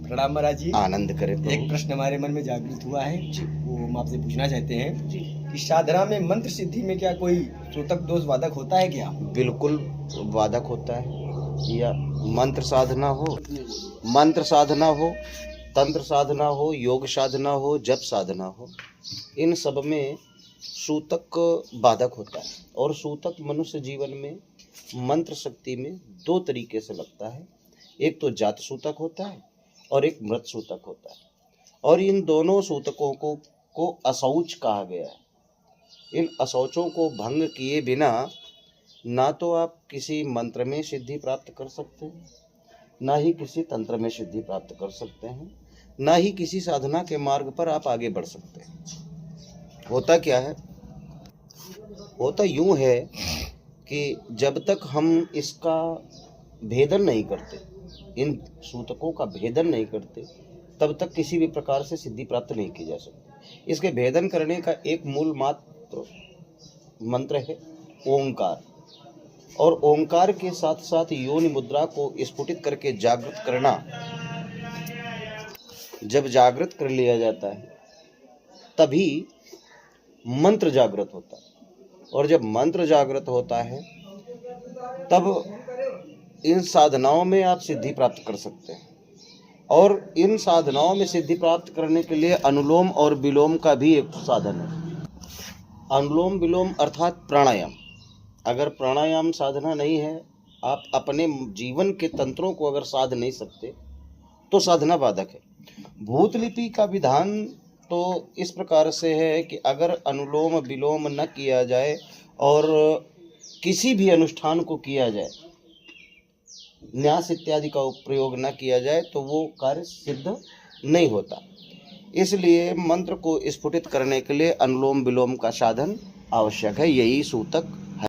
प्रणाम महाराज जी। आनंद करे प्रभु। एक प्रश्न हमारे मन में जागृत हुआ है जी। वो हम आपसे पूछना चाहते हैं जी। कि साधना में मंत्र सिद्धि में क्या कोई सूतक दोष बाधक होता है क्या? बिल्कुल बाधक होता है। या मंत्र साधना हो, तंत्र साधना हो, योग साधना हो, जप साधना हो, इन सब में सूतक बाधक होता है। और सूतक मनुष्य जीवन में मंत्र शक्ति में दो तरीके से लगता है। एक तो जात सूतक होता है और एक मृत सूतक होता है। और इन दोनों सूतकों को अशौच कहा गया है। इन अशौचों को भंग किए बिना ना तो आप किसी मंत्र में सिद्धि प्राप्त कर सकते हैं, ना ही किसी तंत्र में सिद्धि प्राप्त कर सकते हैं, ना ही किसी साधना के मार्ग पर आप आगे बढ़ सकते हैं। होता क्या है? होता यूं है कि जब तक हम इसका भेदन नहीं करते, इन सूतकों का भेदन नहीं करते, तब तक किसी भी प्रकार से सिद्धि प्राप्त नहीं की जा सकती। इसके भेदन करने का एक मूल मात्र मंत्र है ओंकार। और ओंकार के साथ साथ योनि मुद्रा को स्फुटित करके जागृत करना। जब जागृत कर लिया जाता है तभी मंत्र जागृत होता है। और जब मंत्र जागृत होता है तब इन साधनाओं में आप सिद्धि प्राप्त कर सकते हैं। और इन साधनाओं में सिद्धि प्राप्त करने के लिए अनुलोम और विलोम का भी एक साधन है। अनुलोम विलोम अर्थात प्राणायाम। अगर प्राणायाम साधना नहीं है, आप अपने जीवन के तंत्रों को अगर साध नहीं सकते तो साधना बाधक है। भूतलिपि का विधान तो इस प्रकार से है कि अगर अनुलोम विलोम न किया जाए और किसी भी अनुष्ठान को किया जाए, न्यास इत्यादि का प्रयोग न किया जाए, तो वो कार्य सिद्ध नहीं होता। इसलिए मंत्र को स्फुटित करने के लिए अनुलोम विलोम का साधन आवश्यक है। यही सूतक